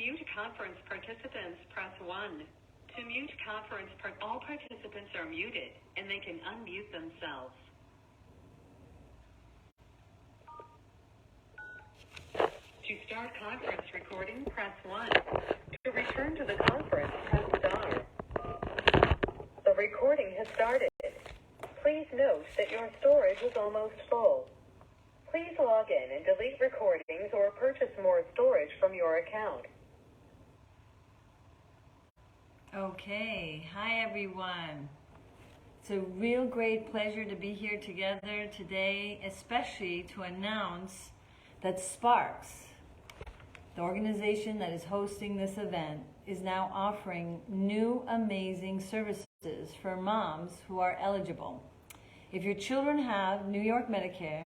mute conference participants, press 1. To mute conference, all participants are muted, and they can unmute themselves. To start conference recording, press 1. To return to the conference, press star. The recording has started. Please note that your storage is almost full. Please log in and delete recordings or purchase more storage from your account. Okay, hi everyone. It's a real great pleasure to be here together today, especially to announce that Sparks, the organization that is hosting this event, is now offering new amazing services for moms who are eligible. If your children have New York Medicare,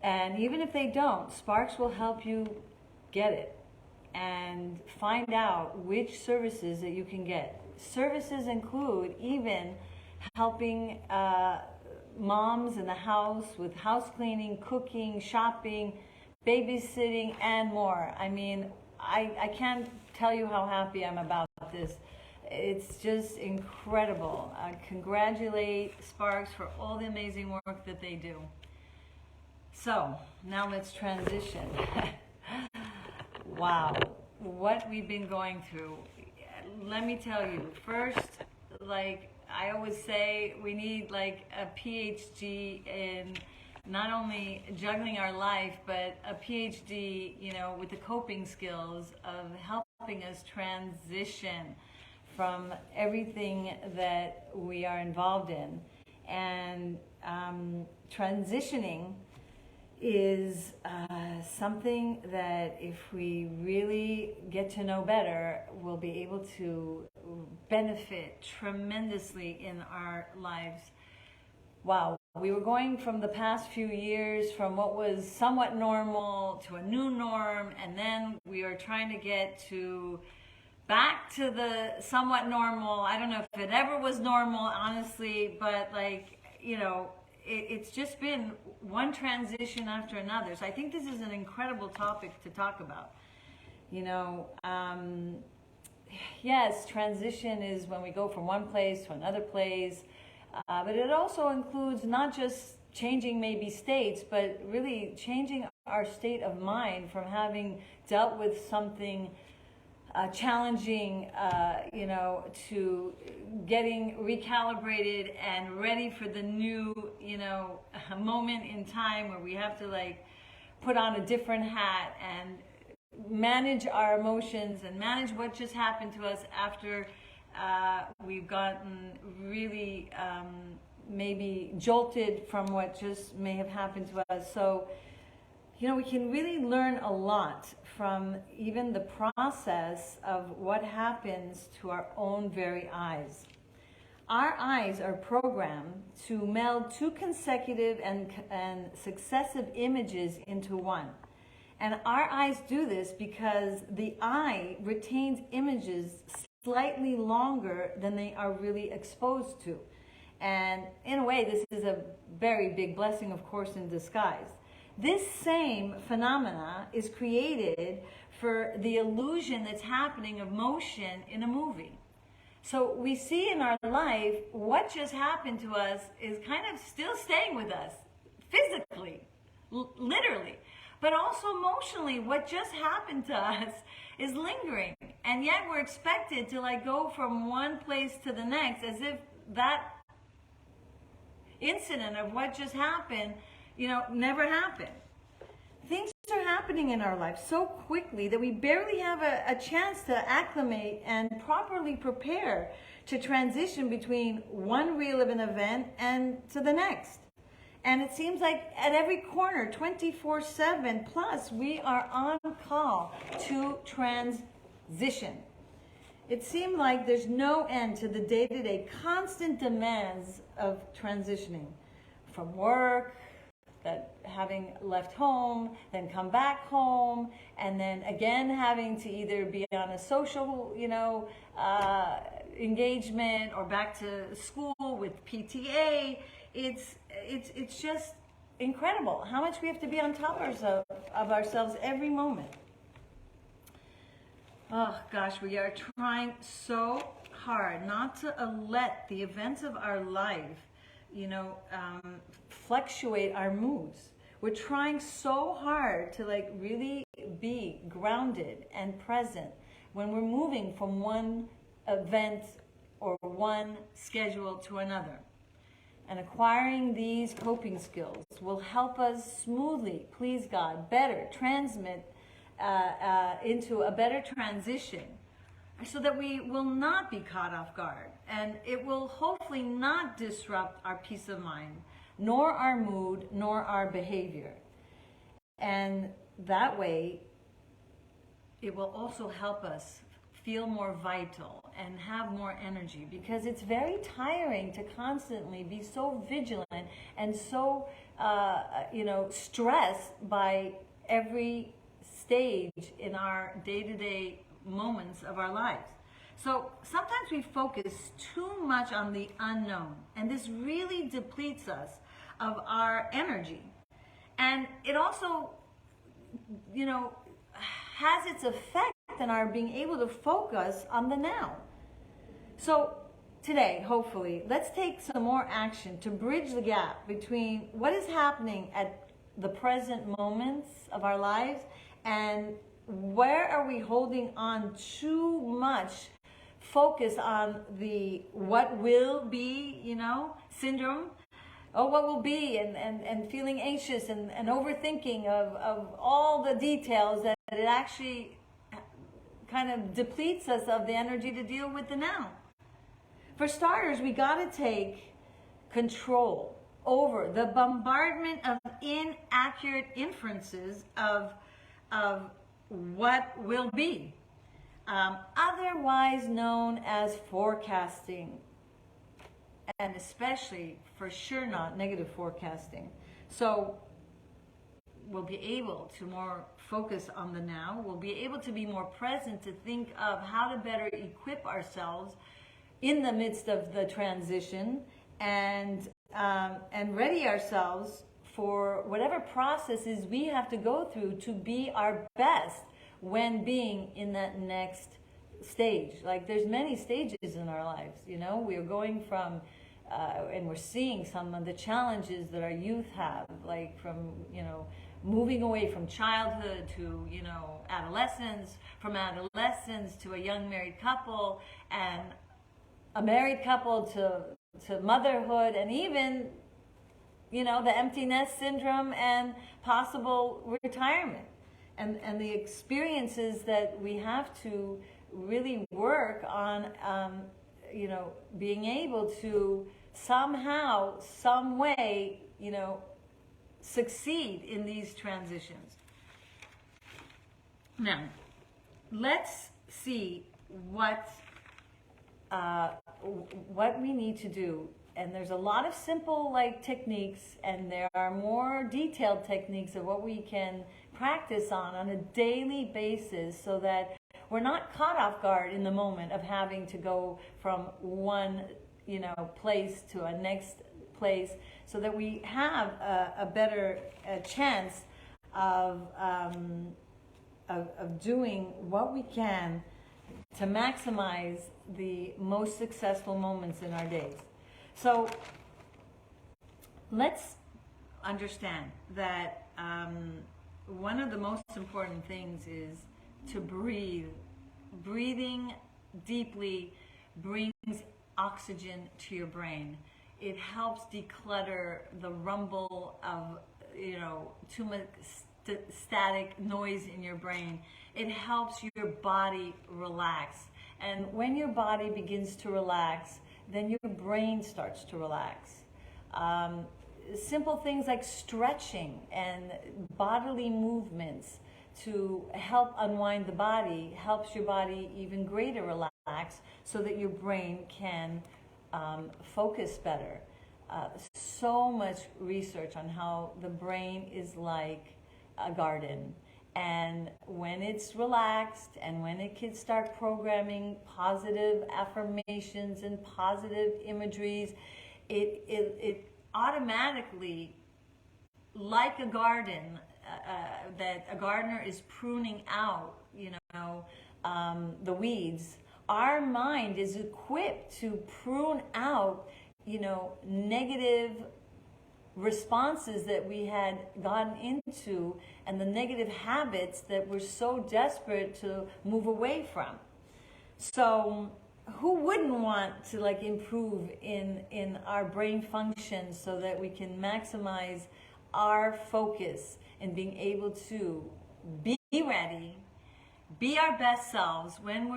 and even if they don't, Sparks will help you get it and find out which services that you can get. Services include even helping moms in the house with house cleaning, cooking, shopping, babysitting, and more. I mean, I can't tell you how happy I'm about this. It's just incredible. I congratulate Sparks for all the amazing work that they do. So, now let's transition. Wow, what we've been going through. Let me tell you, first, like I always say, we need like a PhD in not only juggling our life, but a PhD, with the coping skills of helping us transition from everything that we are involved in. And transitioning is something that if we really get to know better, we'll be able to benefit tremendously in our lives. Wow, we were going from the past few years from what was somewhat normal to a new norm, and then we are trying to get back to the somewhat normal. I don't know if it ever was normal, honestly, but it's just been one transition after another. So I think this is an incredible topic to talk about. Yes, transition is when we go from one place to another place, but it also includes not just changing maybe states, but really changing our state of mind from having dealt with something challenging, to getting recalibrated and ready for the new, moment in time where we have to put on a different hat and manage our emotions and manage what just happened to us after we've gotten really maybe jolted from what just may have happened to us. So, we can really learn a lot from even the process of what happens to our own very eyes. Our eyes are programmed to meld two consecutive and successive images into one. And our eyes do this because the eye retains images slightly longer than they are really exposed to. And in a way, this is a very big blessing, of course, in disguise. This same phenomena is created for the illusion that's happening of motion in a movie. So we see in our life what just happened to us is kind of still staying with us, physically, literally, but also emotionally. What just happened to us is lingering, and yet we're expected to go from one place to the next as if that incident of what just happened never happened. Things are happening in our life so quickly that we barely have a chance to acclimate and properly prepare to transition between one reel of an event and to the next. And it seems like at every corner, 24/7 plus, we are on call to transition. It seemed like there's no end to the day-to-day constant demands of transitioning. From work, that having left home, then come back home, and then again having to either be on a social, engagement or back to school with PTA. It's just incredible how much we have to be on top of ourselves every moment. Oh gosh, we are trying so hard not to let the events of our life, fluctuate our moods. We're trying so hard to like really be grounded and present when we're moving from one event or one schedule to another. And acquiring these coping skills will help us smoothly, please God, better transmit into a better transition so that we will not be caught off guard. And it will hopefully not disrupt our peace of mind, nor our mood, nor our behavior. And that way, it will also help us feel more vital and have more energy, because it's very tiring to constantly be so vigilant and so stressed by every stage in our day-to-day moments of our lives. So sometimes we focus too much on the unknown, and this really depletes us of our energy. And it also has its effect on our being able to focus on the now. So today, hopefully, let's take some more action to bridge the gap between what is happening at the present moments of our lives and where are we holding on too much focus on the what will be, syndrome. Oh, what will be, and feeling anxious and overthinking of all the details, that it actually kind of depletes us of the energy to deal with the now. For starters, we got to take control over the bombardment of inaccurate inferences of what will be, otherwise known as forecasting. And especially, for sure, not negative forecasting. So we'll be able to more focus on the now. We'll be able to be more present to think of how to better equip ourselves in the midst of the transition, and ready ourselves for whatever processes we have to go through to be our best when being in that next stage. Like, there's many stages in our lives, we are going from and we're seeing some of the challenges that our youth have, like from moving away from childhood to adolescence, from adolescence to a young married couple, and a married couple to motherhood, and even the empty nest syndrome and possible retirement, and the experiences that we have to really work on, being able to somehow, some way, succeed in these transitions. Now, let's see what we need to do. And there's a lot of simple techniques, and there are more detailed techniques of what we can practice on a daily basis, so that we're not caught off guard in the moment of having to go from one place to a next place, so that we have a better chance of doing what we can to maximize the most successful moments in our days. So let's understand that one of the most important things is to breathe. Breathing deeply brings oxygen to your brain. It helps declutter the rumble of too much static noise in your brain. It helps your body relax, and when your body begins to relax, then your brain starts to relax. Simple things like stretching and bodily movements to help unwind the body helps your body even greater relax, so that your brain can focus better. So much research on how the brain is like a garden, and when it's relaxed and when it can start programming positive affirmations and positive imageries, it automatically, like a garden, that a gardener is pruning out, the weeds, our mind is equipped to prune out, negative responses that we had gotten into and the negative habits that we're so desperate to move away from. So who wouldn't want to improve in our brain function so that we can maximize our focus and being able to be ready, be our best selves when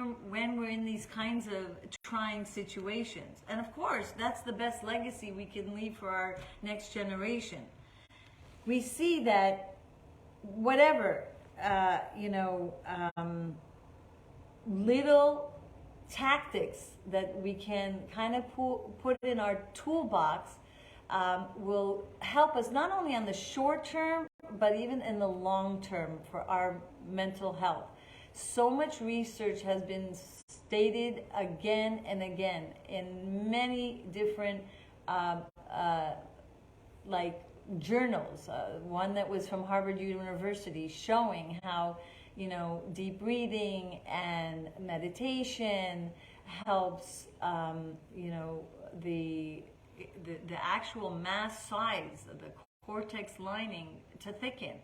we're in these kinds of trying situations. And of course, that's the best legacy we can leave for our next generation. We see that whatever, little tactics that we can kind of put in our toolbox will help us not only on the short term, but even in the long term for our mental health. So much research has been stated again and again in many different journals. One that was from Harvard University showing how deep breathing and meditation helps the actual mass size of the cortex lining to thicken.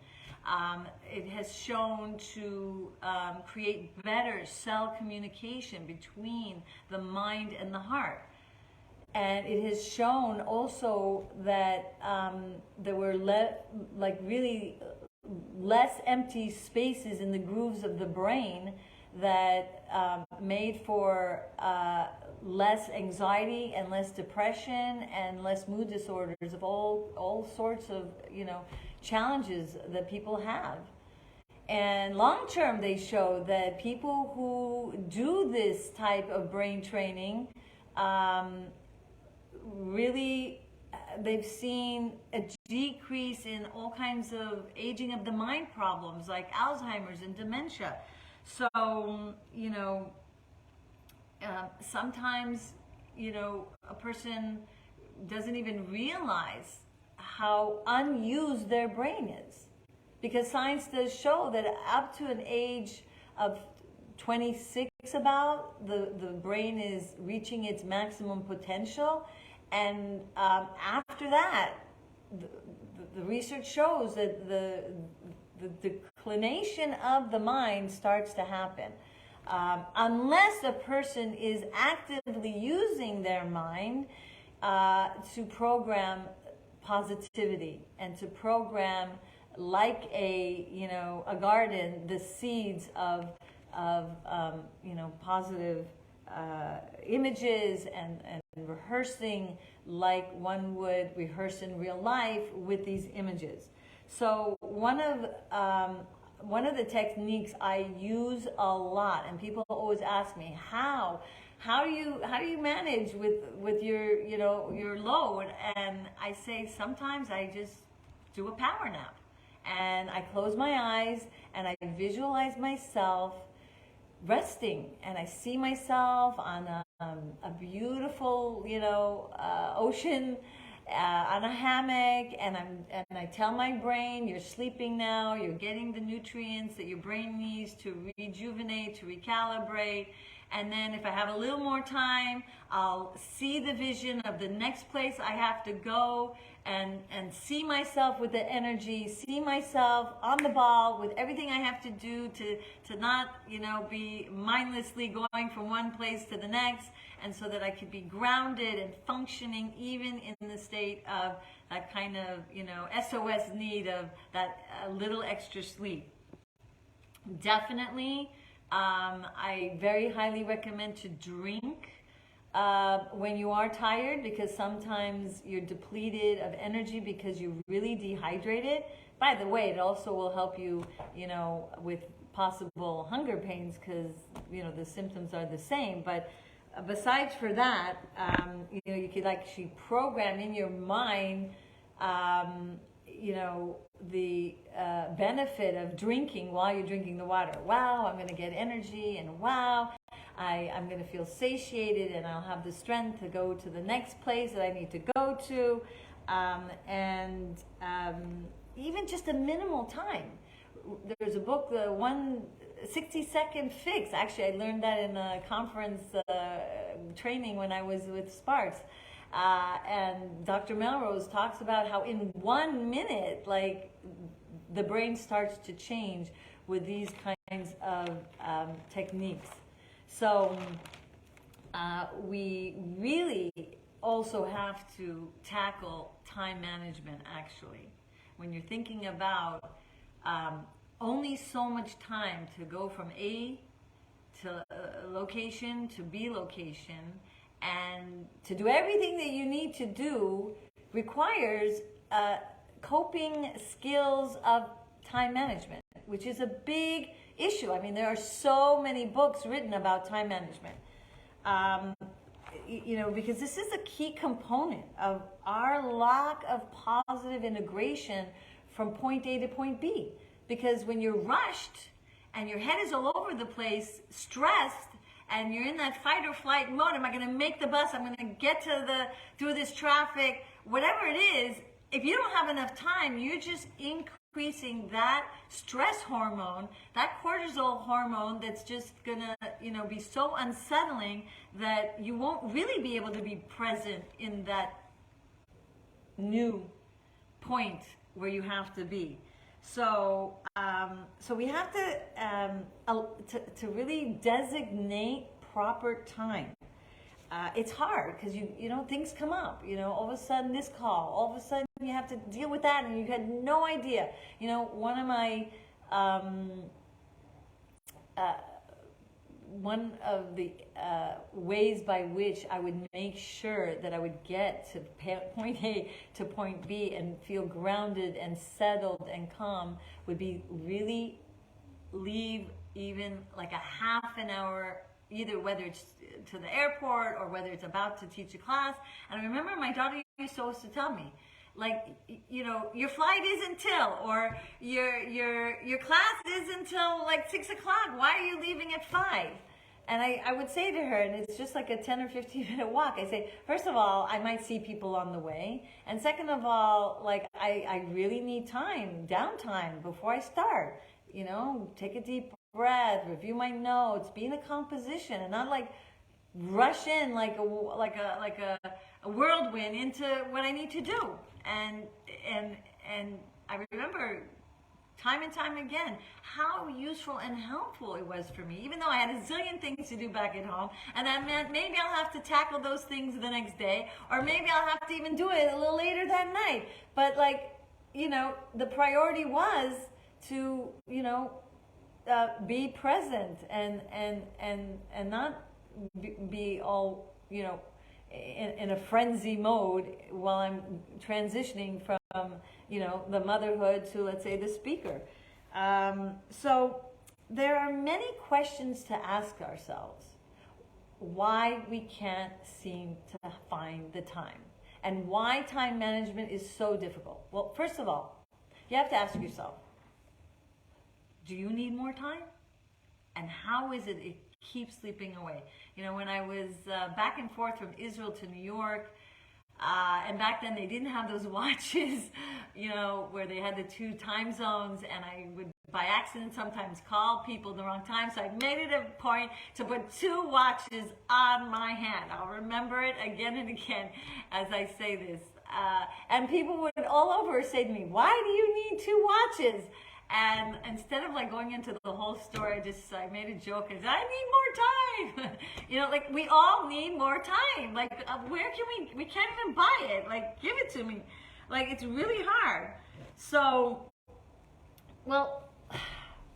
It has shown to create better cell communication between the mind and the heart. And it has shown also that there were really less empty spaces in the grooves of the brain that made for less anxiety and less depression and less mood disorders of all sorts of challenges that people have. And long term, they show that people who do this type of brain training really, they've seen a decrease in all kinds of aging of the mind problems like Alzheimer's and dementia. So, sometimes, a person doesn't even realize how unused their brain is. Because science does show that up to an age of 26 about, the brain is reaching its maximum potential. And after that, the research shows that the declination of the mind starts to happen. Unless a person is actively using their mind to program positivity and to program, like a garden, the seeds of positive images and rehearsing like one would rehearse in real life with these images. So one of the techniques I use a lot, and people always ask me, how do you manage with your load? And I say sometimes I just do a power nap, and I close my eyes and I visualize myself resting, and I see myself on a beautiful ocean, on a hammock, and I tell my brain, you're sleeping now, you're getting the nutrients that your brain needs to rejuvenate, to recalibrate. And then if I have a little more time, I'll see the vision of the next place I have to go, and see myself with the energy, see myself on the ball with everything I have to do to not, be mindlessly going from one place to the next, and so that I could be grounded and functioning even in the state of that kind of, SOS need of that little extra sleep. Definitely, I very highly recommend to drink when you are tired, because sometimes you're depleted of energy because you're really dehydrated. By the way, it also will help you, with possible hunger pains, because, the symptoms are the same. But besides for that, you could actually program in your mind, the benefit of drinking while you're drinking the water. Wow, I'm going to get energy, and wow, I'm going to feel satiated, and I'll have the strength to go to the next place that I need to go to. Even just a minimal time there's a book, the 160-second fix. Actually, I learned that in a conference training when I was with Sparks. And Dr. Melrose talks about how in 1 minute, like, the brain starts to change with these kinds of techniques. So we really also have to tackle time management, actually. When you're thinking about only so much time to go from A to location to B location, and to do everything that you need to do requires coping skills of time management, which is a big issue. I mean, there are so many books written about time management. Because this is a key component of our lack of positive integration from point A to point B. Because when you're rushed and your head is all over the place, stressed, and you're in that fight or flight mode, am I going to make the bus? I'm going to get through this traffic, whatever it is. If you don't have enough time, you're just increasing that stress hormone, that cortisol hormone that's just gonna, be so unsettling that you won't really be able to be present in that new point where you have to be. So we have to really designate proper time. It's hard because things come up. All of a sudden this call, all of a sudden you have to deal with that, and you had no idea. One of my one of the ways by which I would make sure that I would get to point A to point B and feel grounded and settled and calm would be really leave even like a half an hour, either whether it's to the airport or whether it's about to teach a class. And I remember my daughter used to always tell me, like, your flight isn't till, or your class isn't till like 6 o'clock. Why are you leaving at 5? And I would say to her, and it's just like a 10 or 15 minute walk, I say, first of all, I might see people on the way. And second of all, like, I really need time, downtime before I start. Take a deep breath, review my notes, be in a calm position, and not like rush in like a whirlwind into what I need to do. And I remember time and time again how useful and helpful it was for me, even though I had a zillion things to do back at home, and that meant maybe I'll have to tackle those things the next day, or maybe I'll have to even do it a little later that night. But the priority was to be present and not be all in a frenzy mode while I'm transitioning from the motherhood to, let's say, the speaker. So there are many questions to ask ourselves why we can't seem to find the time, and why time management is so difficult. Well, first of all, you have to ask yourself, do you need more time? And how is it keeps slipping away? When I was back and forth from Israel to New York, and back then they didn't have those watches, where they had the 2 time zones, and I would by accident sometimes call people the wrong time. So I made it a point to put 2 watches on my hand. I'll remember it again and again as I say this. And people would all over say to me, why do you need 2 watches? And instead of like going into the whole story, I made a joke and said, I need more time. Like, we all need more time. Like, where can we can't even buy it. Like, give it to me. Like, it's really hard. So, well,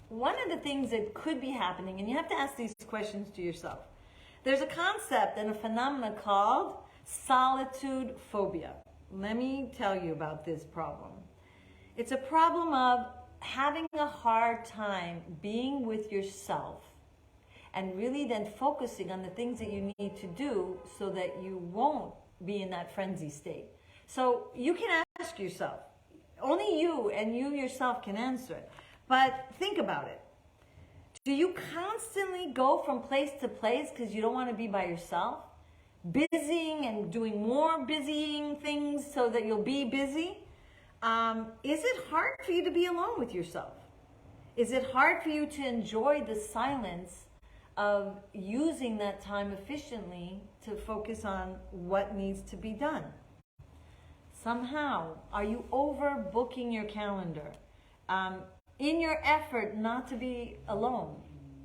one of the things that could be happening, and you have to ask these questions to yourself. There's a concept and a phenomenon called solitude phobia. Let me tell you about this problem. It's a problem of having a hard time being with yourself and really then focusing on the things that you need to do so that you won't be in that frenzy state. So you can ask yourself, only you and you yourself can answer it, but think about it. Do you constantly go from place to place because you don't want to be by yourself? Busying and doing more busying things so that you'll be busy? Is it hard for you to be alone with yourself? Is it hard for you to enjoy the silence of using that time efficiently to focus on what needs to be done? Somehow, are you overbooking your calendar in your effort not to be alone?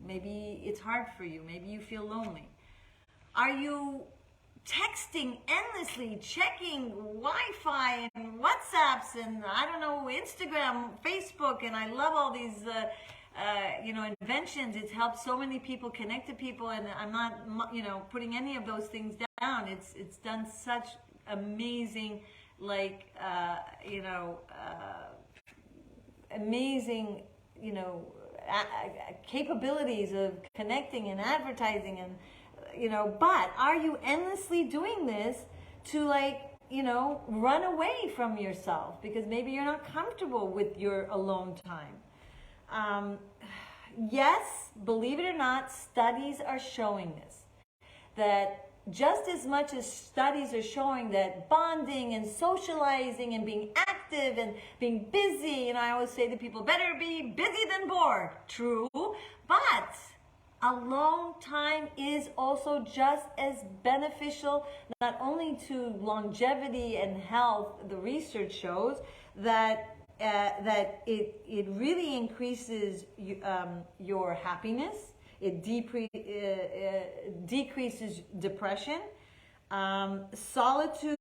Maybe it's hard for you. Maybe you feel lonely. Are you texting endlessly, checking Wi-Fi and WhatsApps and I don't know, Instagram, Facebook, and I love all these inventions. It's helped so many people connect to people, and I'm not putting any of those things down. It's done such amazing amazing capabilities of connecting and advertising, and but are you endlessly doing this to run away from yourself because maybe you're not comfortable with your alone time? Yes, believe it or not, studies are showing this, that just as much as studies are showing that bonding and socializing and being active and being busy, and I always say to people, better be busy than bored. True, but alone time is also just as beneficial, not only to longevity and health. The research shows that it really increases your happiness. It decreases depression. Solitude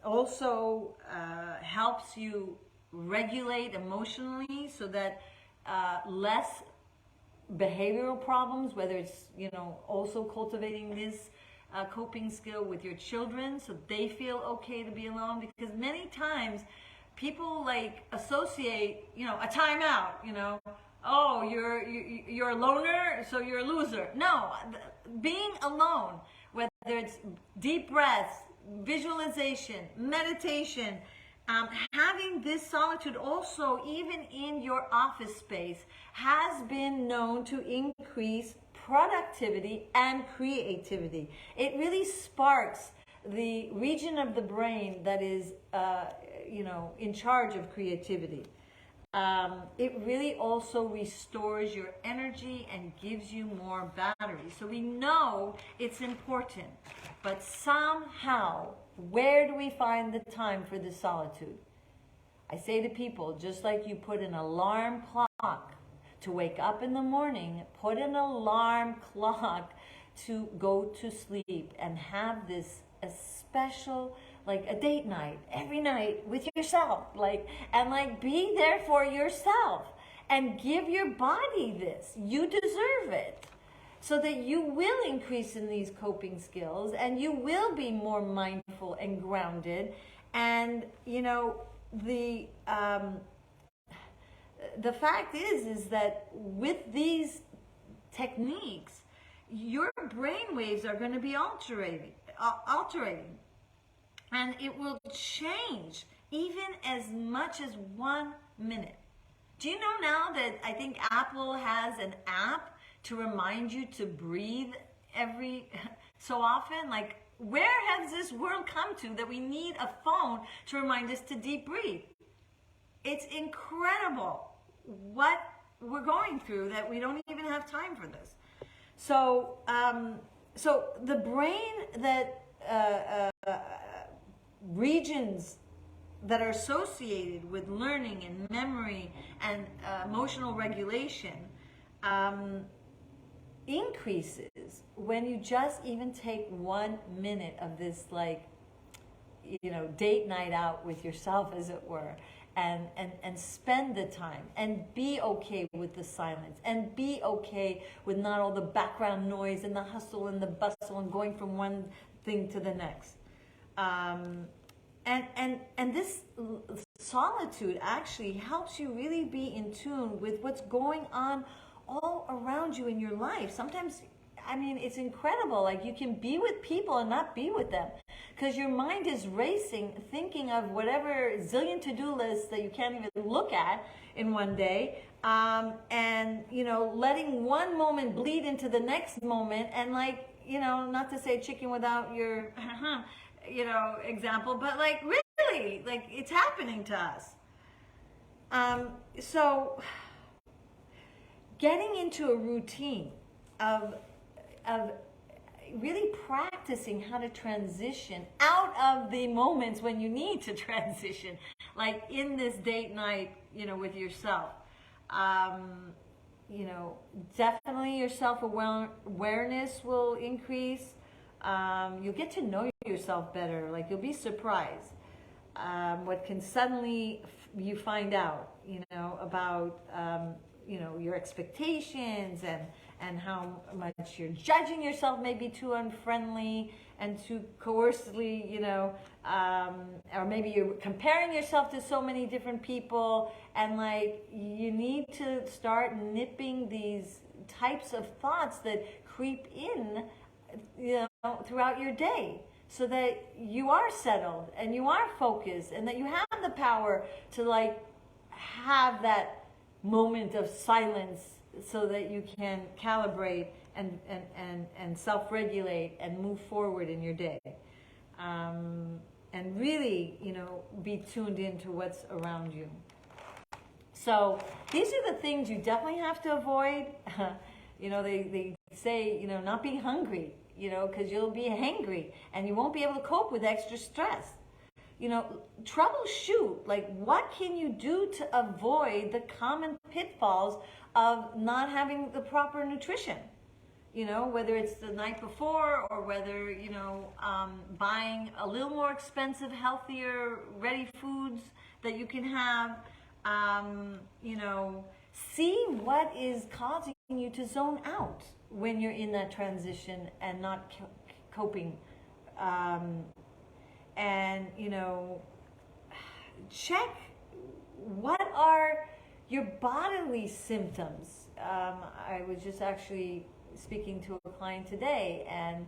also helps you regulate emotionally, so that less behavioral problems, whether it's also cultivating this coping skill with your children so they feel okay to be alone, because many times people associate a timeout, oh, you're a loner, so you're a loser. No, being alone, whether it's deep breaths, visualization, meditation, having this solitude also even in your office space has been known to increase productivity and creativity. It really sparks the region of the brain that is in charge of creativity. It really also restores your energy and gives you more battery. So we know it's important, but somehow, where do we find the time for the solitude? I say to people, just like you put an alarm clock to wake up in the morning, put an alarm clock to go to sleep, and have this a special, a date night every night with yourself, and be there for yourself and give your body this. You deserve it, so that you will increase in these coping skills and you will be more mindful and grounded. And the fact is that with these techniques, your brain waves are going to be altering, and it will change even as much as 1 minute. Do you know now that I think Apple has an app to remind you to breathe every so often? Where has this world come to that we need a phone to remind us to deep breathe? It's incredible what we're going through that we don't even have time for this. So the brain that regions that are associated with learning and memory and emotional regulation increases when you just even take 1 minute of this date night out with yourself, as it were, and spend the time and be okay with the silence and be okay with not all the background noise and the hustle and the bustle and going from one thing to the next. And this solitude actually helps you really be in tune with what's going on all around you in your life. Sometimes, it's incredible. You can be with people and not be with them because your mind is racing, thinking of whatever zillion to-do lists that you can't even look at in one day. And letting one moment bleed into the next moment, and not to say chicken without your example, but really, it's happening to us. So getting into a routine of really practicing how to transition out of the moments when you need to transition, like in this date night, with yourself. Definitely your self-awareness will increase. You'll get to know yourself better. Like, you'll be surprised what can suddenly you find out, about, your expectations and how much you're judging yourself, maybe too unfriendly and too coercively, or maybe you're comparing yourself to so many different people, and like, you need to start nipping these types of thoughts that creep in, throughout your day, so that you are settled and you are focused and that you have the power to like have that moment of silence, so that you can calibrate and self-regulate and move forward in your day, and really, be tuned into what's around you. So these are the things you definitely have to avoid. They say, not be hungry, because you'll be hangry and you won't be able to cope with extra stress. Troubleshoot, like, what can you do to avoid the common pitfalls of not having the proper nutrition? Whether it's the night before, or whether, buying a little more expensive, healthier, ready foods that you can have. See what is causing you to zone out when you're in that transition and not coping. And, check what are your bodily symptoms. I was just actually speaking to a client today, and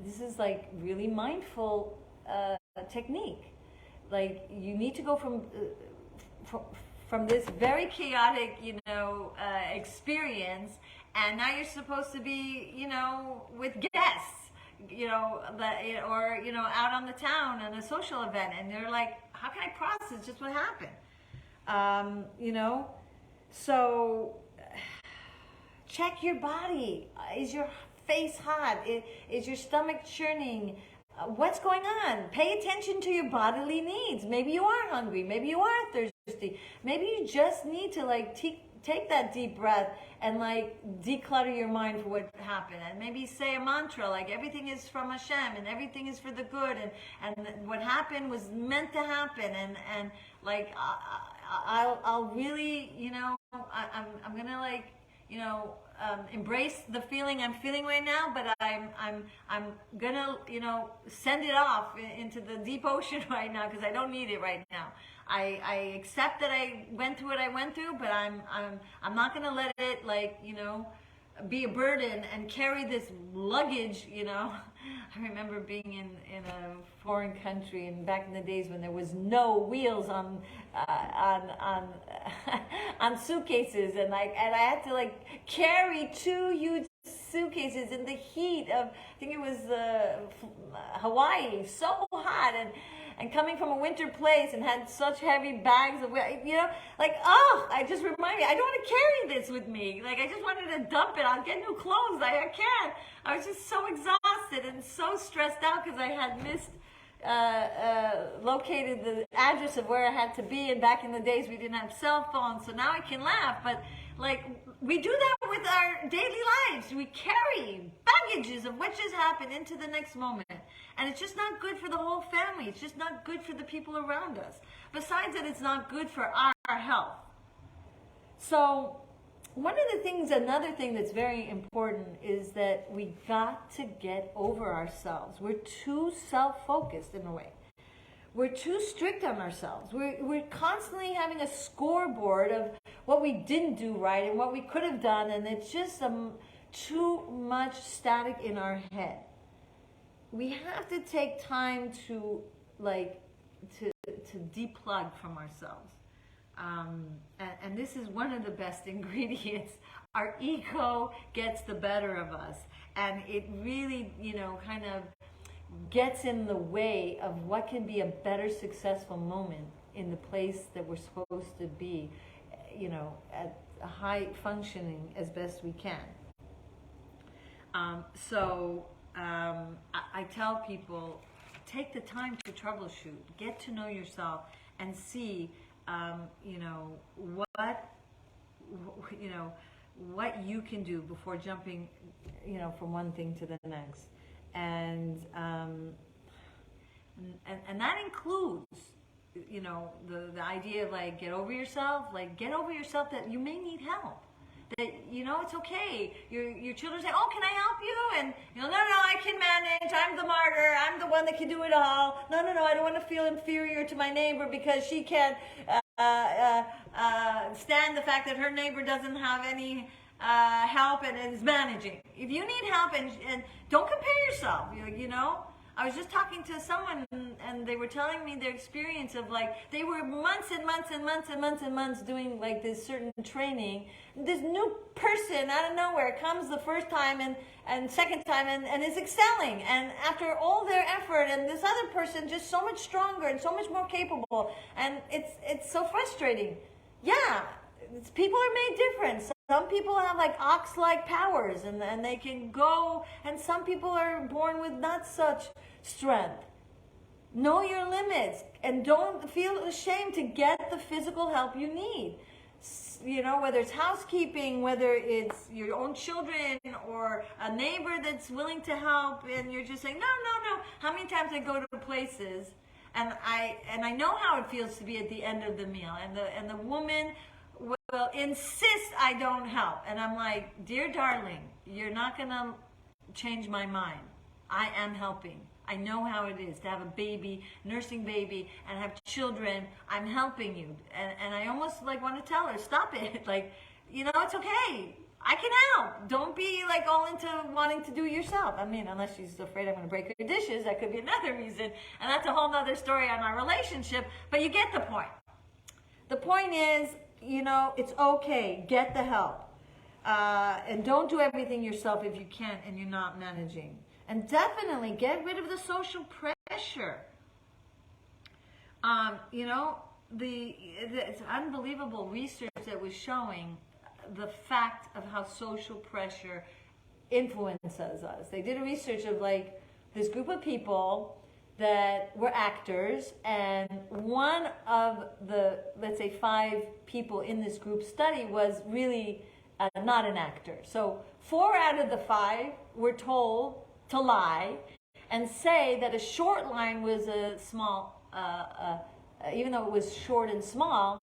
this is like really mindful technique. Like, you need to go from this very chaotic, experience, and now you're supposed to be, with guests, or out on the town on a social event, and they're like, how can I process just what happened? So check your body. Is your face hot? Is your stomach churning? What's going on? Pay attention to your bodily needs. Maybe you are hungry. Maybe you are thirsty. Maybe you just need to take that deep breath and declutter your mind for what happened, and maybe say a mantra like, everything is from Hashem and everything is for the good, and what happened was meant to happen, and I'll really, I'm gonna embrace the feeling I'm feeling right now, but I'm gonna send it off into the deep ocean right now, because I don't need it right now. I accept that I went through what I went through, but I'm not gonna let it be a burden and carry this luggage. I remember being in a foreign country, and back in the days when there was no wheels on on suitcases, and I had to carry 2 huge suitcases in the heat of, I think it was Hawaii, so hot, and coming from a winter place, and had such heavy bags of, I just remind me, I don't want to carry this with me. I just wanted to dump it. I'll get new clothes. I can't. I was just so exhausted and so stressed out because I had located the address of where I had to be, and back in the days we didn't have cell phones, so now I can laugh, but we do that with our daily lives. We carry baggages of what just happened into the next moment, and it's just not good for the whole family. It's just not good for the people around us. Besides that, it's not good for our health. So another thing that's very important is that we got to get over ourselves. We're too self-focused in a way. We're too strict on ourselves. We're constantly having a scoreboard of what we didn't do right and what we could have done, and it's just too much static in our head. We have to take time to deplug from ourselves. And this is one of the best ingredients. Our ego gets the better of us, and it really, kind of gets in the way of what can be a better successful moment in the place that we're supposed to be, at a high functioning as best we can. I tell people, take the time to troubleshoot, get to know yourself, and see, what you can do before jumping, from one thing to the next, and that includes, the idea of like get over yourself that you may need help. That, it's okay. Your children say, oh, can I help you? And, no, I can manage. I'm the martyr. I'm the one that can do it all. No, I don't want to feel inferior to my neighbor because she can't stand the fact that her neighbor doesn't have any help and is managing. If you need help, and don't compare yourself, I was just talking to someone and they were telling me their experience of like, they were months and months and months and months and months doing like this certain training. This new person out of nowhere comes the first time and second time and is excelling. And after all their effort, and this other person just so much stronger and so much more capable. And it's so frustrating. Yeah, people are made different. Some people have like ox-like powers and they can go, and some people are born with not such strength. Know your limits and don't feel ashamed to get the physical help you need. Whether it's housekeeping, whether it's your own children or a neighbor that's willing to help, and you're just saying, no. How many times I go to places and I know how it feels to be at the end of the meal, and the woman will insist I don't help. And I'm like, dear darling, you're not going to change my mind. I am helping. I know how it is to have a baby, nursing baby, and have children. I'm helping you. And I almost like want to tell her, stop it. Like, it's okay. I can help. Don't be like all into wanting to do it yourself. I mean, unless she's afraid I'm going to break her dishes, that could be another reason. And that's a whole nother story on our relationship. But you get the point. The point is, it's okay. Get the help. And don't do everything yourself if you can't and you're not managing. And definitely get rid of the social pressure. It's unbelievable research that was showing the fact of how social pressure influences us. They did a research of like this group of people that were actors, and one of the, let's say, 5 people in this group study was really not an actor. So 4 out of the 5 were told to lie and say that a short line was a small, even though it was short and small,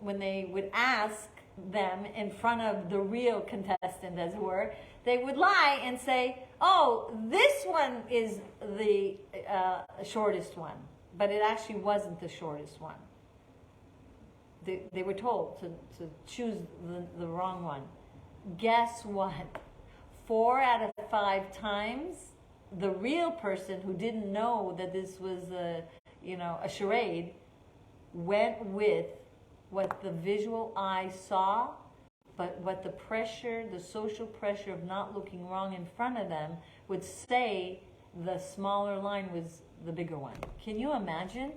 when they would ask them in front of the real contestant, as it were, they would lie and say, oh, this one is the shortest one. But it actually wasn't the shortest one. They were told to choose the wrong one. Guess what? 4 out of 5 times, the real person who didn't know that this was a charade went with what the visual eye saw, but what the social pressure of not looking wrong in front of them would say the smaller line was the bigger one. Can you imagine?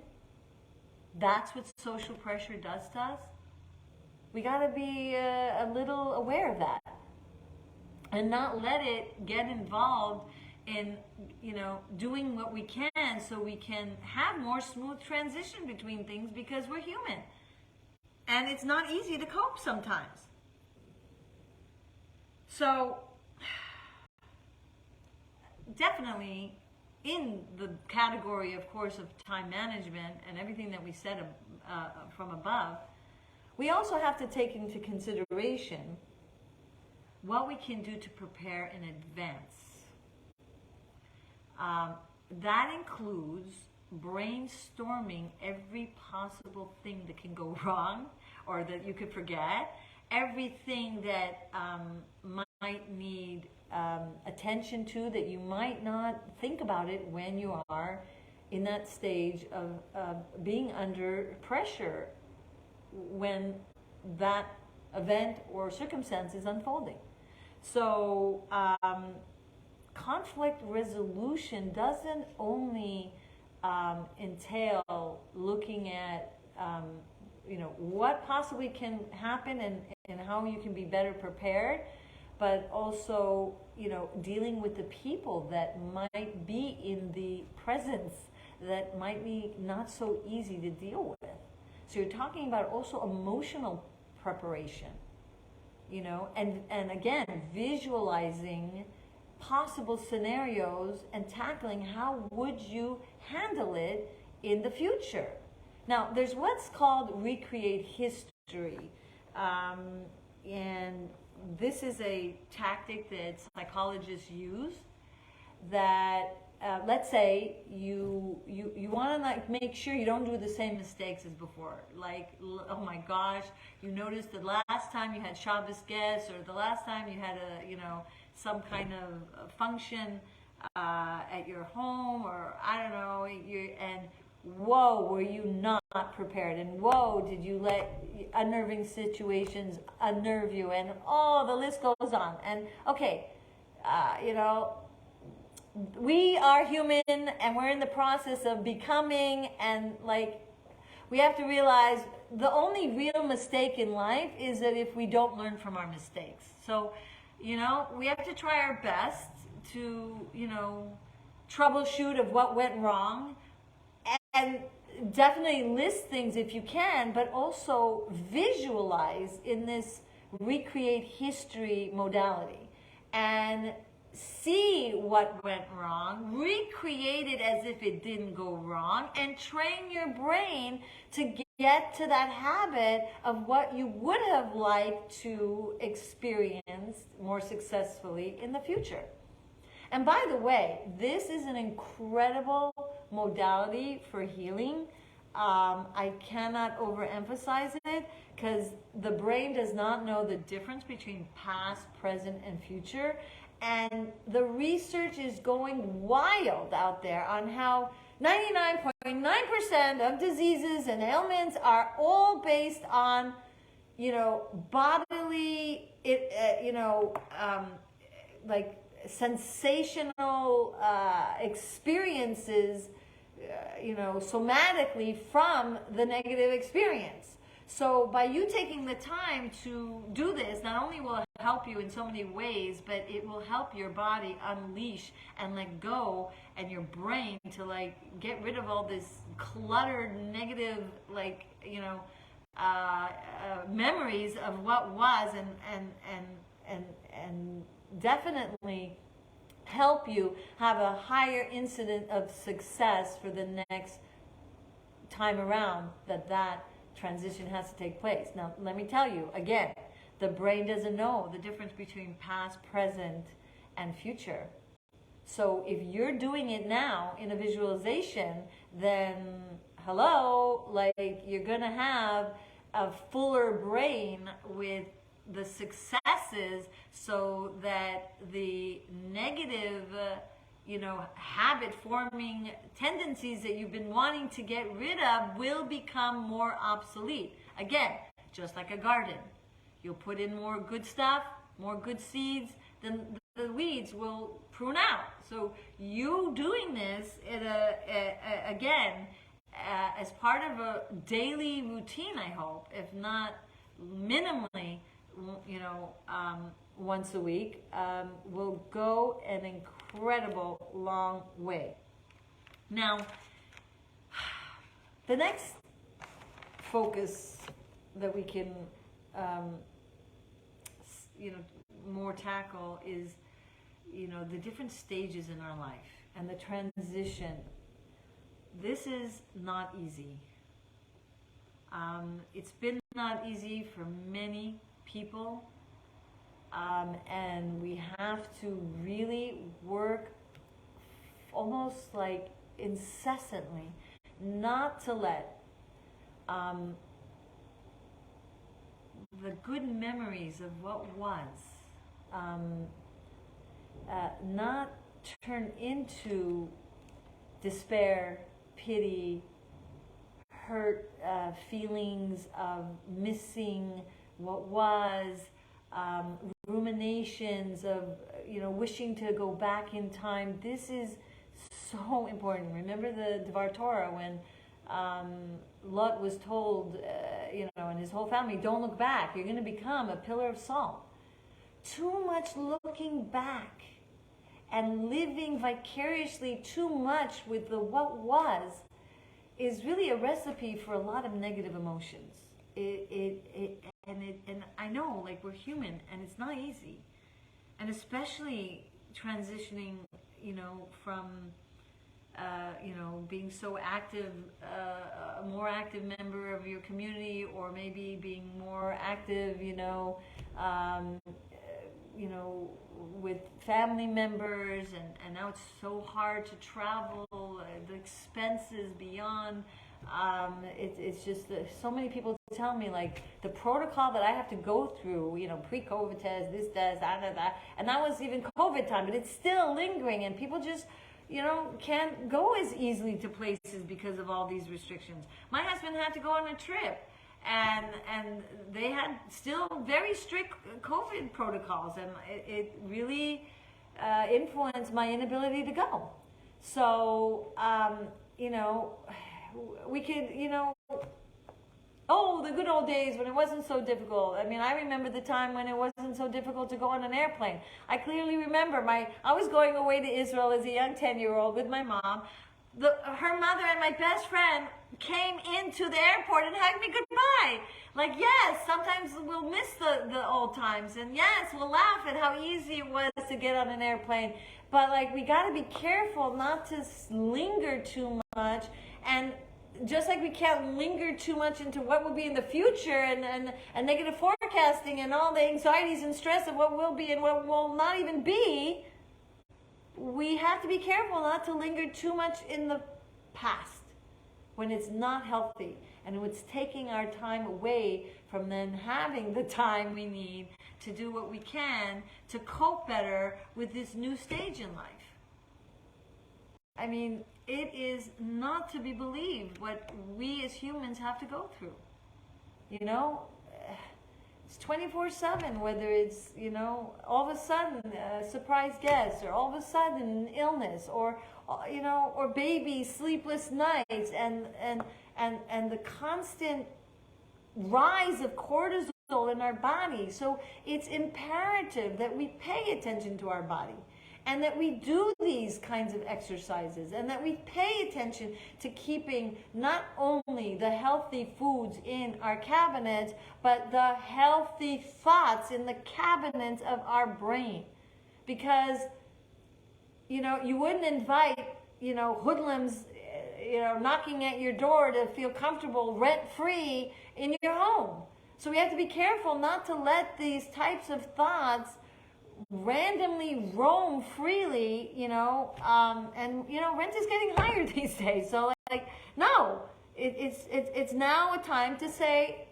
That's what social pressure does to us. We got to be a little aware of that and not let it get involved in, doing what we can so we can have more smooth transition between things, because we're human. And it's not easy to cope sometimes. So, definitely in the category, of course, of time management and everything that we said from above, we also have to take into consideration what we can do to prepare in advance. That includes brainstorming every possible thing that can go wrong or that you could forget, everything that might need attention to that you might not think about it when you are in that stage of being under pressure when that event or circumstance is unfolding. So conflict resolution doesn't only entail looking at what possibly can happen and how you can be better prepared, but also dealing with the people that might be in the presence that might be not so easy to deal with. So you're talking about also emotional preparation, and again, visualizing possible scenarios and tackling how would you handle it in the future. Now, there's what's called recreate history, and this is a tactic that psychologists use that let's say you want to make sure you don't do the same mistakes as before. Like, oh my gosh, you noticed the last time you had Shabbos guests, or the last time you had some kind of function at your home, or I don't know, and whoa, were you not prepared, and whoa, did you let unnerving situations unnerve you, and the list goes on. And okay, we are human, and we're in the process of becoming, and we have to realize the only real mistake in life is that if we don't learn from our mistakes. So, we have to try our best to, troubleshoot of what went wrong, and definitely list things if you can, but also visualize in this recreate history modality and see what went wrong, recreate it as if it didn't go wrong, and train your brain to get to that habit of what you would have liked to experience more successfully in the future. And by the way, this is an incredible modality for healing. I cannot overemphasize it, because the brain does not know the difference between past, present, and future. And the research is going wild out there on how 99.9% of diseases and ailments are all based on, bodily, sensational experiences, somatically from the negative experience. So by you taking the time to do this, not only will it help you in so many ways, but it will help your body unleash and let go, and your brain to get rid of all this cluttered negative memories of what was, and definitely help you have a higher incident of success for the next time around that transition has to take place. Now, let me tell you again, the brain doesn't know the difference between past, present, and future. So if you're doing it now in a visualization, then you're gonna have a fuller brain with the successes, so that the negative habit forming tendencies that you've been wanting to get rid of will become more obsolete. Again, just like a garden, you'll put in more good stuff, more good seeds, then the weeds will prune out. So you doing this as part of a daily routine, I hope, if not minimally, once a week, will go an incredible long way. Now, the next focus that we can, more tackle is, the different stages in our life and the transition. This is not easy. It's been not easy for many people. And we have to really work almost incessantly not to let the good memories of what was not turn into despair, pity, hurt, feelings of missing what was, ruminations of wishing to go back in time. This is so important. Remember the Dvar Torah when Lot was told, and his whole family, don't look back. You're going to become a pillar of salt. Too much looking back and living vicariously too much with the what was is really a recipe for a lot of negative emotions. And I know, like, we're human and it's not easy. And especially transitioning, from, being so active, a more active member of your community, or maybe being more active, with family members, and now it's so hard to travel, the expenses beyond, it's just, so many people tell me, like, the protocol that I have to go through, pre-COVID test, this test, that, and that was even COVID time, but it's still lingering, and people just, can't go as easily to places because of all these restrictions. My husband had to go on a trip, and they had still very strict COVID protocols, and it really influenced my inability to go. So, we could, the good old days when it wasn't so difficult. I mean, I remember the time when it wasn't so difficult to go on an airplane. I clearly remember I was going away to Israel as a young 10-year-old with my mom. Her mother and my best friend came into the airport and hugged me goodbye. Like, yes, sometimes we'll miss the old times, and yes, we'll laugh at how easy it was to get on an airplane. But, like, we got to be careful not to linger too much, and just like we can't linger too much into what will be in the future, and negative forecasting and all the anxieties and stress of what will be and what will not even be, we have to be careful not to linger too much in the past when it's not healthy, and it's taking our time away from then having the time we need to do what we can to cope better with this new stage in life. I mean, it is not to be believed what we as humans have to go through. It's 24/7, whether it's, all of a sudden a surprise guest, or all of a sudden an illness, or babies, sleepless nights, and the constant rise of cortisol in our body. So it's imperative that we pay attention to our body, and that we do these kinds of exercises, and that we pay attention to keeping not only the healthy foods in our cabinets, but the healthy thoughts in the cabinets of our brain. Because, you wouldn't invite, hoodlums, knocking at your door to feel comfortable rent-free in your home. So we have to be careful not to let these types of thoughts randomly roam freely, and rent is getting higher these days. So, like, no, it's now a time to say,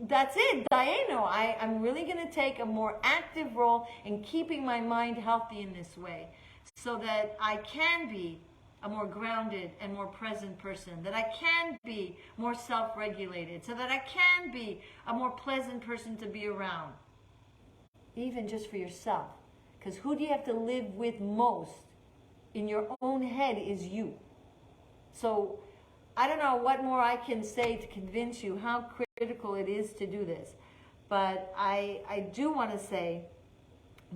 that's it, Dayenu. I'm really going to take a more active role in keeping my mind healthy in this way, so that I can be a more grounded and more present person, that I can be more self-regulated, so that I can be a more pleasant person to be around. Even just for yourself. Because who do you have to live with most in your own head is you. So I don't know what more I can say to convince you how critical it is to do this. But I do want to say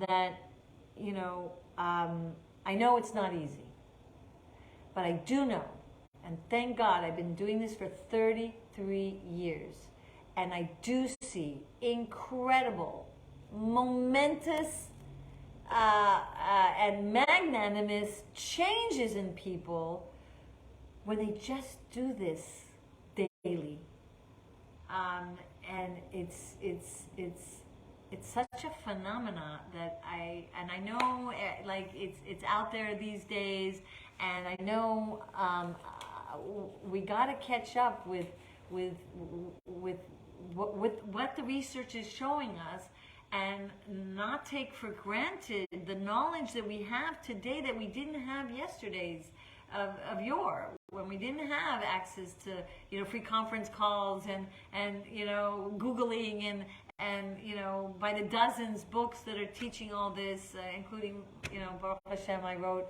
that, I know it's not easy. But I do know, and thank God I've been doing this for 33 years. And I do see incredible, momentous and magnanimous changes in people when they just do this daily, and it's such a phenomena that I know, like, it's out there these days, and I know we got to catch up with what the research is showing us, and not take for granted the knowledge that we have today that we didn't have yesterday's of yore, when we didn't have access to free conference calls and Googling and by the dozens books that are teaching all this, including Baruch Hashem, I wrote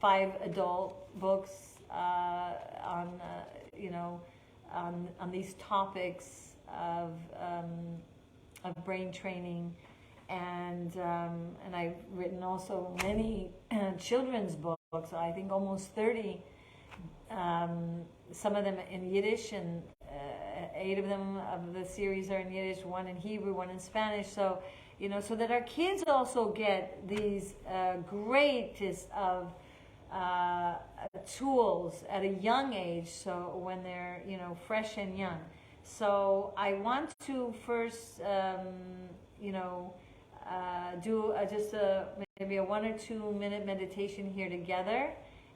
5 adult books on on these topics of brain training, and I've written also many children's books. I think almost 30. Some of them in Yiddish, and 8 of them of the series are in Yiddish, 1 in Hebrew, 1 in Spanish. So, so that our kids also get these greatest of tools at a young age. So when they're, fresh and young. So I want to first, do maybe a 1 or 2 minute meditation here together.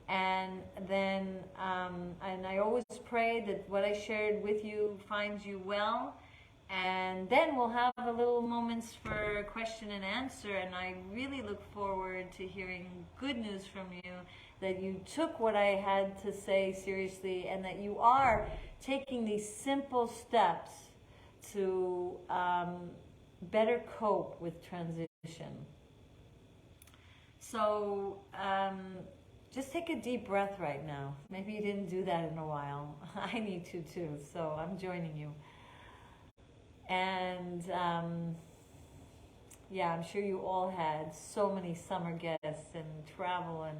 And then, and I always pray that what I shared with you finds you well. And then we'll have a little moments for question and answer. And I really look forward to hearing good news from you, that you took what I had to say seriously, and that you are taking these simple steps to better cope with transition. So, just take a deep breath right now. Maybe you didn't do that in a while. I need to too, so I'm joining you. And I'm sure you all had so many summer guests and travel and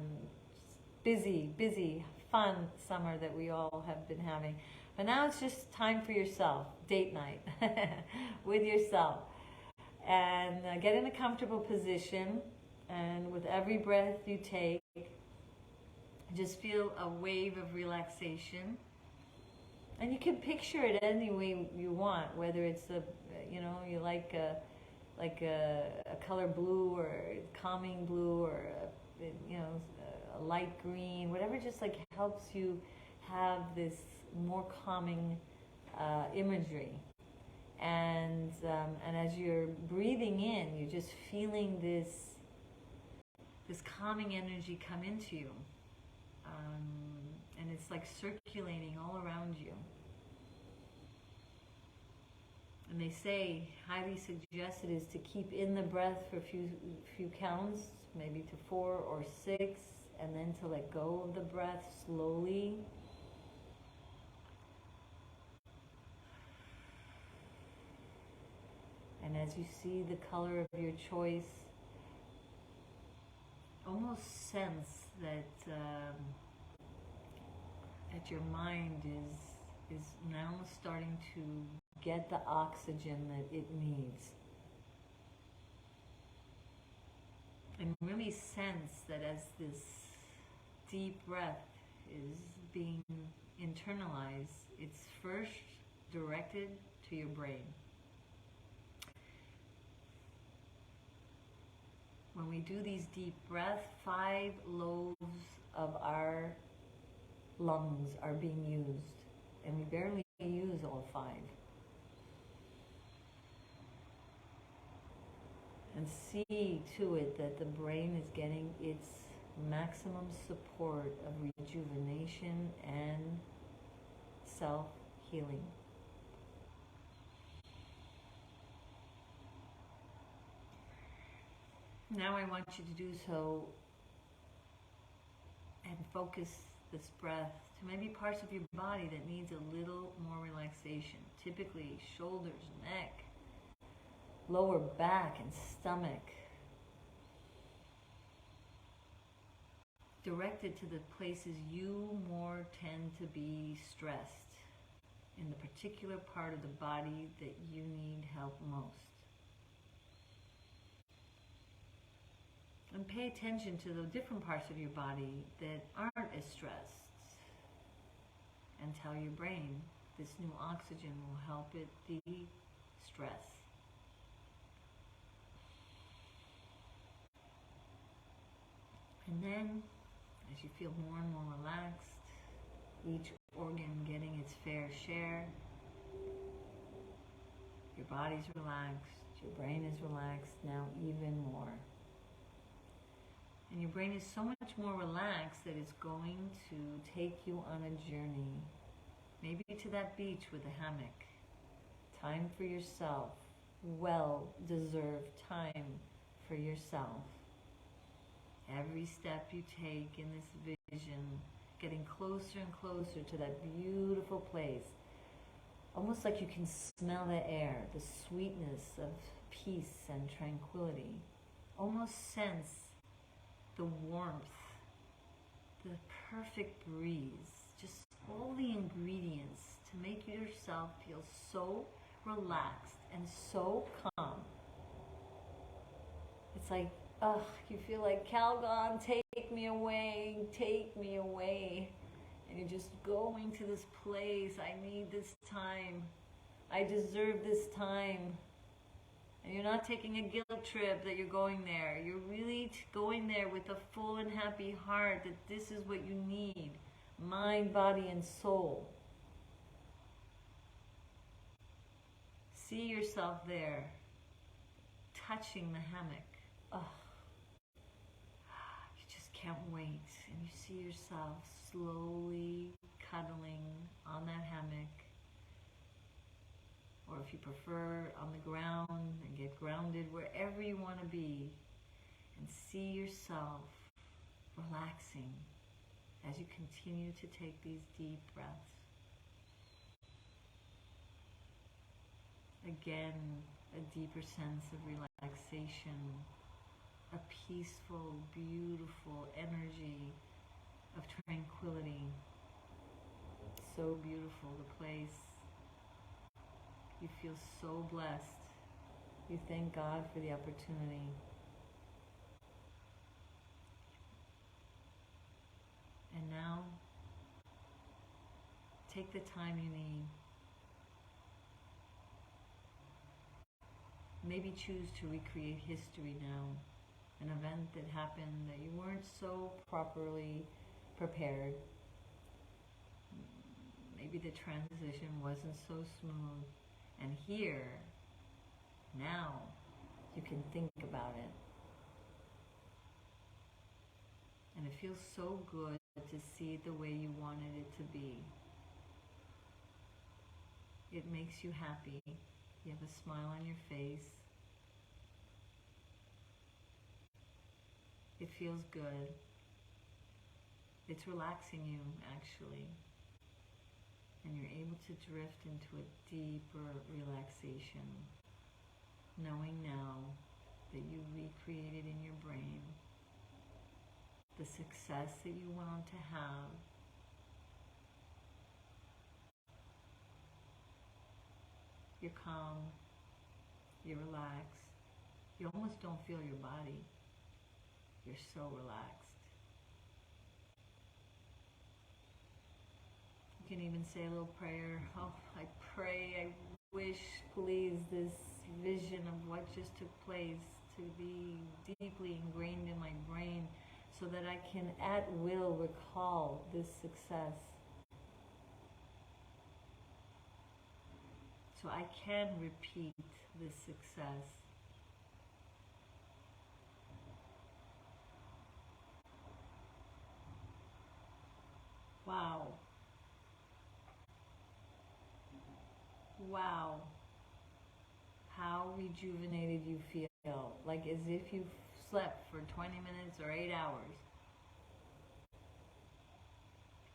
busy, fun summer that we all have been having. But now it's just time for yourself, date night with yourself. And get in a comfortable position, and with every breath you take, just feel a wave of relaxation. And you can picture it any way you want, whether it's you like a color blue, or calming blue, or a light green, whatever just like helps you have this more calming imagery. And as you're breathing in, you're just feeling this calming energy come into you. And it's like circulating all around you. And they say, highly suggested is to keep in the breath for a few counts, maybe to 4 or 6, and then to let go of the breath slowly. And as you see the color of your choice, almost sense that your mind is now starting to get the oxygen that it needs. And really sense that as this deep breath is being internalized, it's first directed to your brain. When we do these deep breaths, 5 lobes of our lungs are being used, and we barely use all 5. And see to it that the brain is getting its maximum support of rejuvenation and self-healing. Now I want you to do so and focus this breath to maybe parts of your body that needs a little more relaxation. Typically shoulders, neck, lower back and stomach. Directed to the places you more tend to be stressed, in the particular part of the body that you need help most. And pay attention to the different parts of your body that aren't as stressed. And tell your brain this new oxygen will help it de-stress. And then, as you feel more and more relaxed, each organ getting its fair share, your body's relaxed, your brain is relaxed, now even more. And your brain is so much more relaxed that it's going to take you on a journey, maybe to that beach with a hammock. Time for yourself, well-deserved time for yourself. Every step you take in this vision, getting closer and closer to that beautiful place. Almost like you can smell the air, the sweetness of peace and tranquility. Almost sense the warmth, the perfect breeze, just all the ingredients to make yourself feel so relaxed and so calm. It's like, you feel like, Calgon, take me away, take me away. And you're just going to this place. I need this time. I deserve this time. And you're not taking a guilt trip that you're going there. You're really going there with a full and happy heart that this is what you need. Mind, body, and soul. See yourself there, touching the hammock. Oh, you just can't wait. And you see yourself slowly cuddling on that hammock. Or if you prefer, on the ground, and get grounded wherever you want to be. And see yourself relaxing as you continue to take these deep breaths. Again, a deeper sense of relaxation, a peaceful, beautiful energy of tranquility. So beautiful, the place. You feel so blessed. You thank God for the opportunity. And now, take the time you need. Maybe choose to recreate history now. An event that happened that you weren't so properly prepared. Maybe the transition wasn't so smooth. And here, now, you can think about it. And it feels so good to see it the way you wanted it to be. It makes you happy. You have a smile on your face. It feels good. It's relaxing you, actually. And you're able to drift into a deeper relaxation, knowing now that you recreated in your brain the success that you want to have. You're calm, you're relaxed, you almost don't feel your body. You're so relaxed. You can even say a little prayer. Oh, I pray, I wish, please, this vision of what just took place to be deeply ingrained in my brain so that I can at will recall this success. So I can repeat this success. Wow. Wow. How rejuvenated you feel. Like as if you've slept for 20 minutes or 8 hours.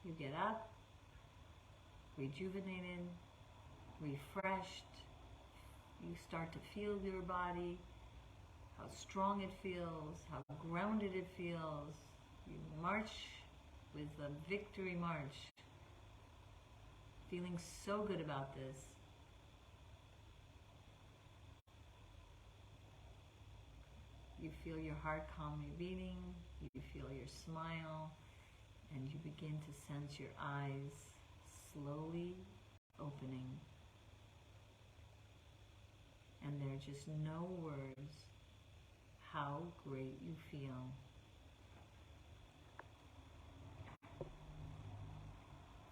You get up, rejuvenated, refreshed. You start to feel your body, how strong it feels, how grounded it feels. You march with a victory march, feeling so good about this. You feel your heart calmly beating, you feel your smile, and you begin to sense your eyes slowly opening. And there are just no words how great you feel.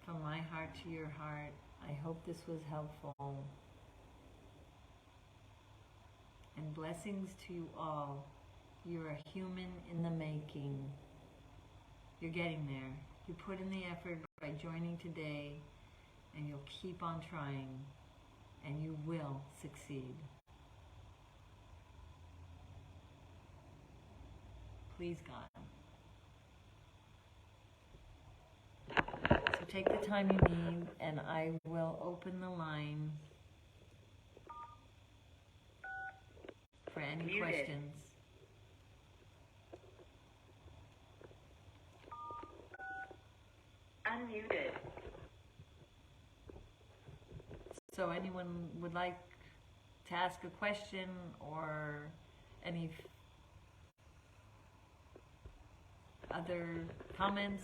From my heart to your heart, I hope this was helpful. And blessings to you all. You're a human in the making. You're getting there. You put in the effort by joining today, and you'll keep on trying, and you will succeed. Please, God. So take the time you need, and I will open the line for any Muted. questions. Unmuted. So anyone would like to ask a question or any other comments?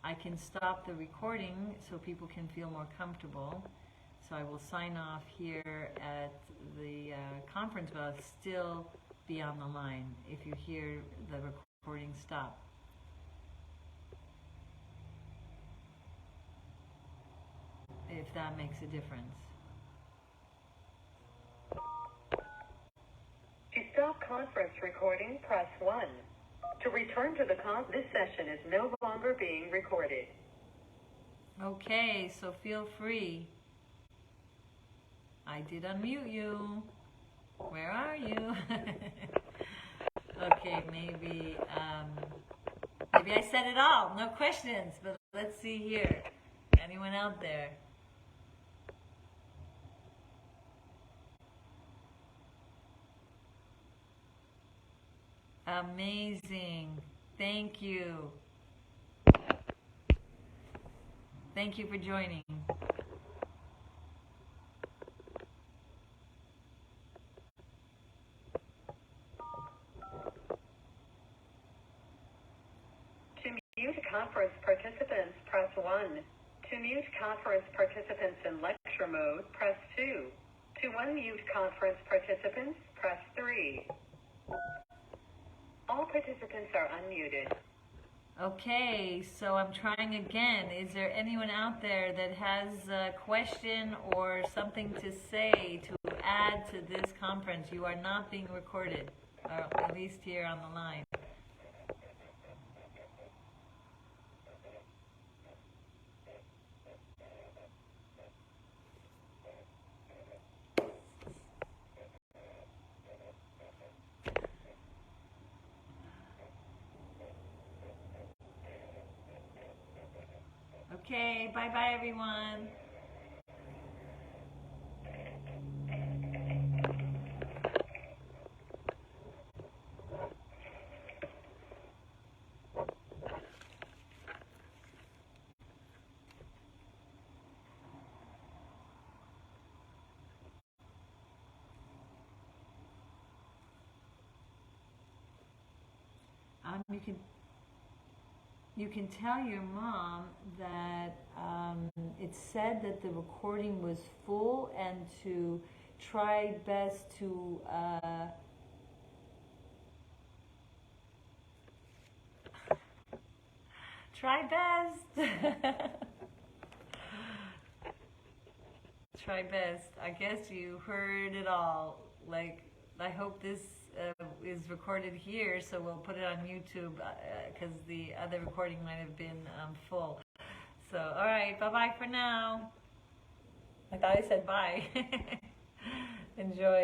I can stop the recording so people can feel more comfortable. So I will sign off here at the conference, but I'll still be on the line if you hear the recording stop. If that makes a difference. To stop conference recording, press 1. To return to the this session is no longer being recorded. Okay, so feel free. I did unmute you. Where are you? Okay, maybe I said it all. No questions, but let's see here. Anyone out there? Amazing. Thank you. Thank you for joining. To mute conference participants, press 1. To mute conference participants in lecture mode, press 2. To unmute conference participants, press 3. All participants are unmuted. Okay, so I'm trying again. Is there anyone out there that has a question or something to say to add to this conference? You are not being recorded, or at least here on the line. Okay, bye-bye everyone. You can tell your mom that it said that the recording was full and to try best to try best. Try best. I guess you heard it all. Like, I hope this is recorded here, so we'll put it on YouTube because the other recording might have been full. So, all right, bye-bye for now. I thought I said bye. Enjoy.